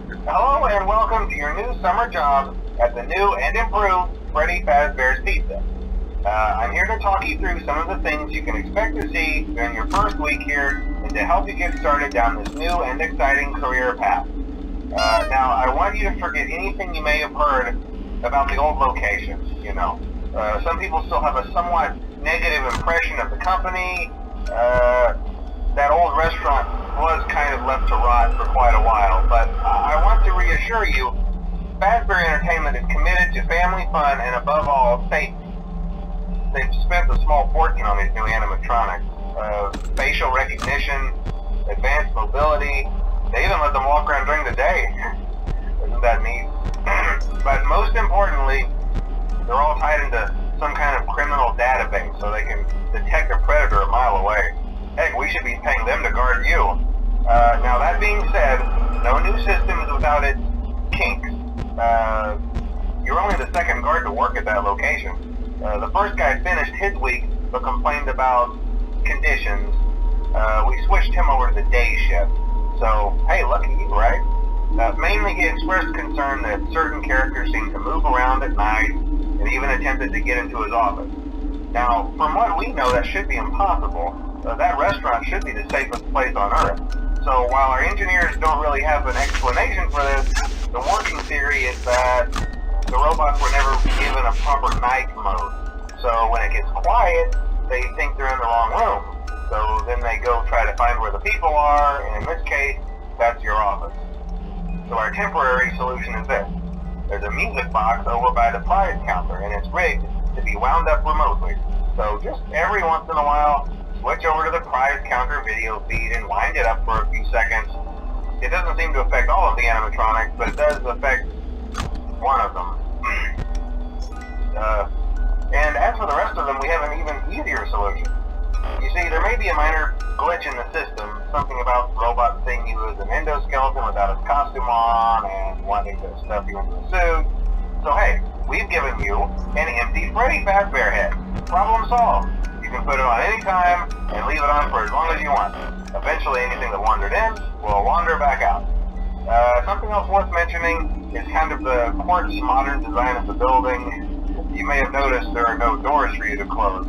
Hello and welcome to your new summer job at the new and improved Freddy Fazbear's Pizza. I'm here to talk you through some of the things you can expect to see during your first week here and to help you get started down this new and exciting career path. Now, I want you to forget anything you may have heard about the old location, you know. Some people still have a somewhat negative impression of the company. That old restaurant was kind of left to rot for quite a while, but I want to reassure you, Fazbear Entertainment is committed to family fun and above all, safety. They've spent a small fortune on these new animatronics. Facial recognition, advanced mobility, they even let them walk around during the day. Isn't that neat? But most importantly, they're all tied into some kind of criminal database so they can detect a predator a mile away. Heck, we should be paying them to guard you. Now that being said, no new system is without its kinks. You're only the second guard to work at that location. The first guy finished his week but complained about conditions. We switched him over to the day shift. So, hey, lucky you, right? Mainly he expressed concern that certain characters seemed to move around at night and even attempted to get into his office. Now, from what we know, that should be impossible. That restaurant should be the safest place on Earth. So while our engineers don't really have an explanation for this, the working theory is that the robots were never given a proper night mode. So when it gets quiet, they think they're in the wrong room. So then they go try to find where the people are, and in this case, that's your office. So our temporary solution is this. There's a music box over by the prize counter, and it's rigged to be wound up remotely. So just every once in a while, switch over to the prize counter video feed and wind it up for a few seconds. It doesn't seem to affect all of the animatronics, but it does affect one of them. And as for the rest of them, we have an even easier solution. You see, there may be a minor glitch in the system, something about the robot seeing you as an endoskeleton without his costume on and wanting to stuff you into a suit. So hey, we've given you an empty Freddy Fazbear head. Problem solved. You can put it on any time and leave it on for as long as you want. Eventually anything that wandered in will wander back out. Something else worth mentioning is kind of the quirky modern design of the building. You may have noticed there are no doors for you to close.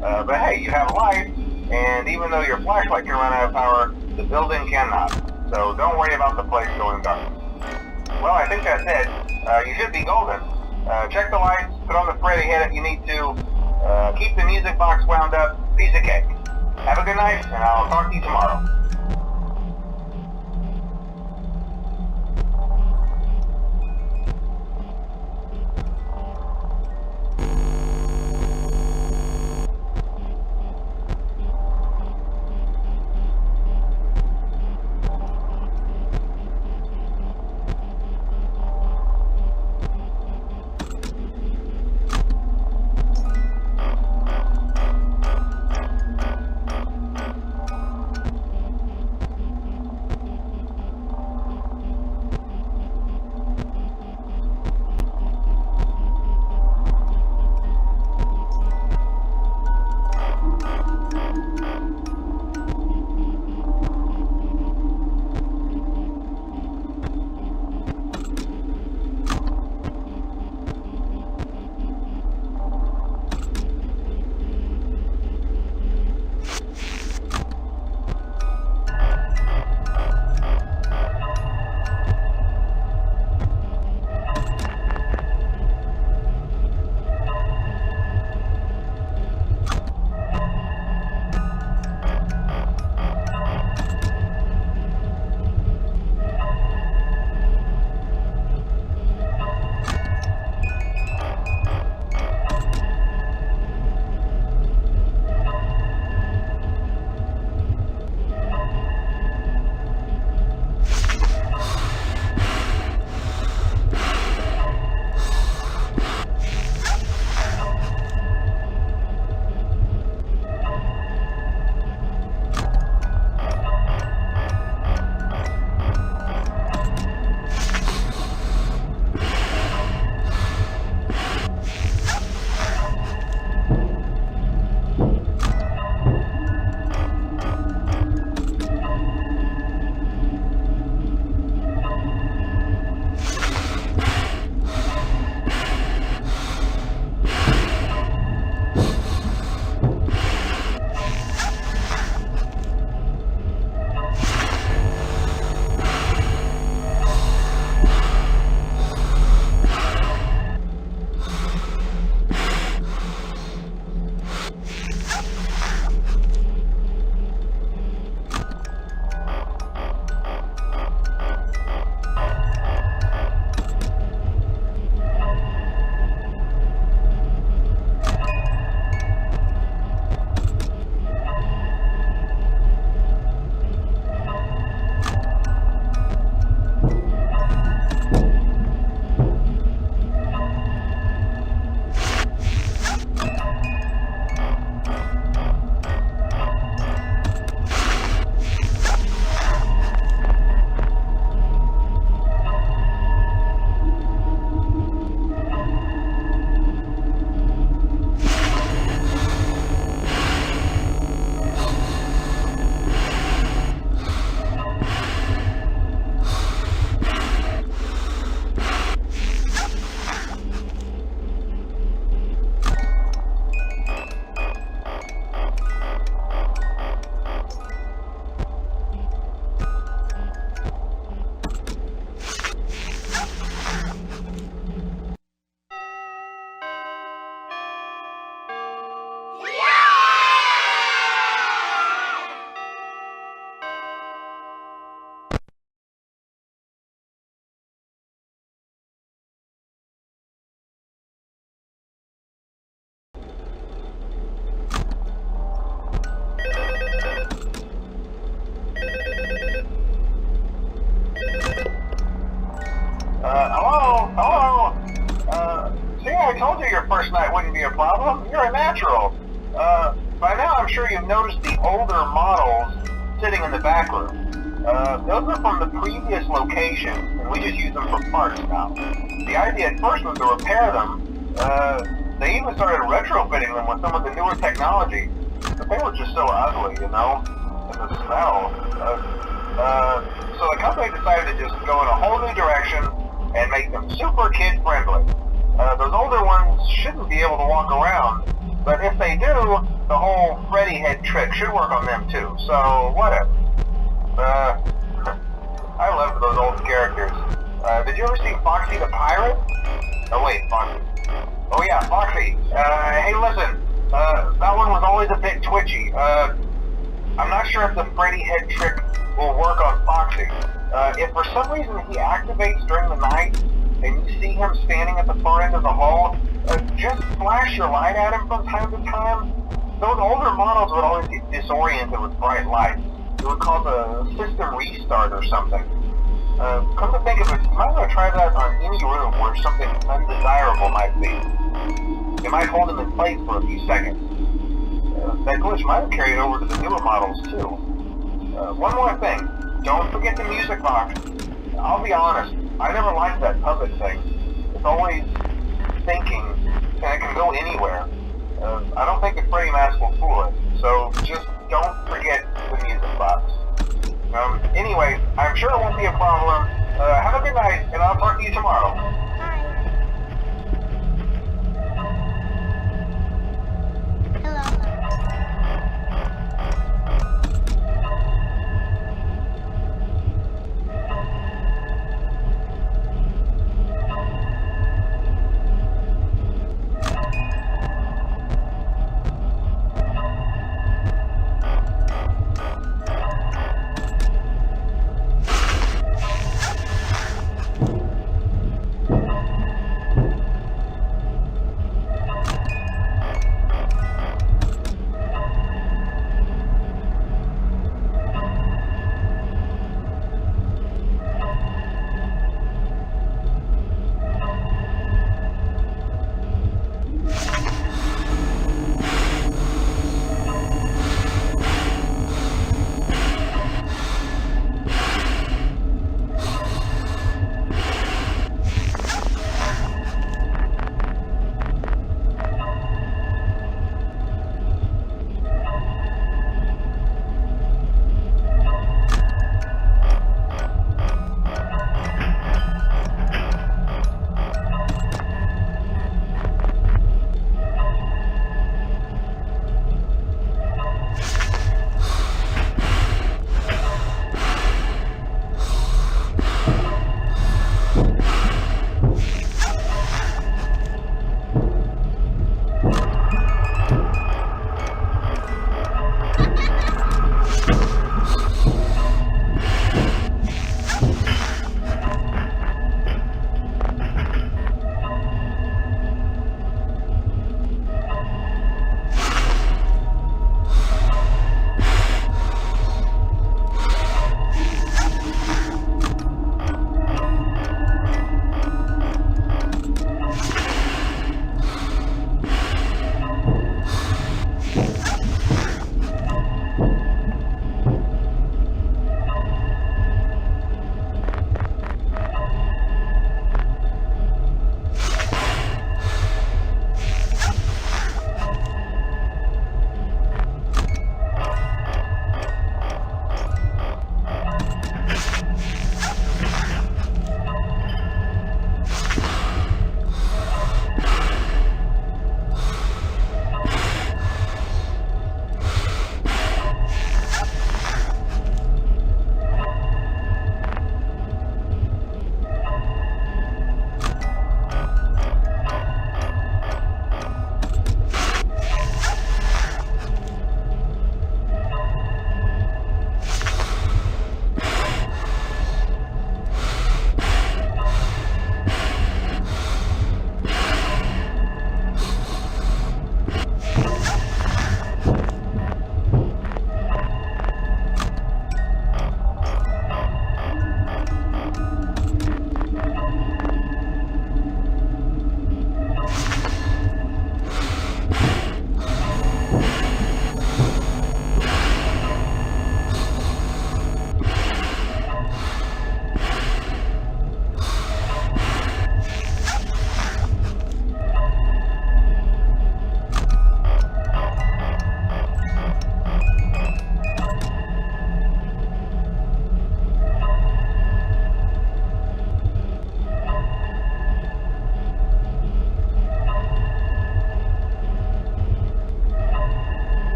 But hey, you have lights, and even though your flashlight can run out of power, the building cannot. So don't worry about the place going dark. Well, I think that's it. You should be golden. Check the lights, put on the Freddy head if you need to. Keep the music box wound up, piece of cake. Have a good night, and I'll talk to you tomorrow. Hello? Hello? See, I told you your first night wouldn't be a problem. You're a natural. By now I'm sure you've noticed the older models sitting in the back room. Those are from the previous location, and we just use them for parts now. The idea at first was to repair them. They even started retrofitting them with some of the newer technology, but they were just so ugly, you know? And the smell. So the company decided to just go in a whole new direction and make them super kid-friendly. Those older ones shouldn't be able to walk around, but if they do, the whole Freddy head trick should work on them too, so whatever. I love those old characters. Did you ever see Foxy the Pirate? Oh wait, Foxy. Oh yeah, Foxy. Hey listen, that one was always a bit twitchy. I'm not sure if the Freddy head trick will work on Foxy. If for some reason he activates during the night, and you see him standing at the far end of the hall, just flash your light at him from time to time. Those older models would always get disoriented with bright lights. It would cause a system restart or something. Come to think of it, you might want to try that on any room where something undesirable might be. It might hold him in place for a few seconds. That glitch might have carried over to the newer models too. One more thing, don't forget the music box. I'll be honest, I never liked that puppet thing. It's always thinking, and it can go anywhere. I don't think the Freddy mask will fool it, so just don't forget the music box. Anyway, I'm sure it won't be a problem. Have a good night, and I'll talk to you tomorrow.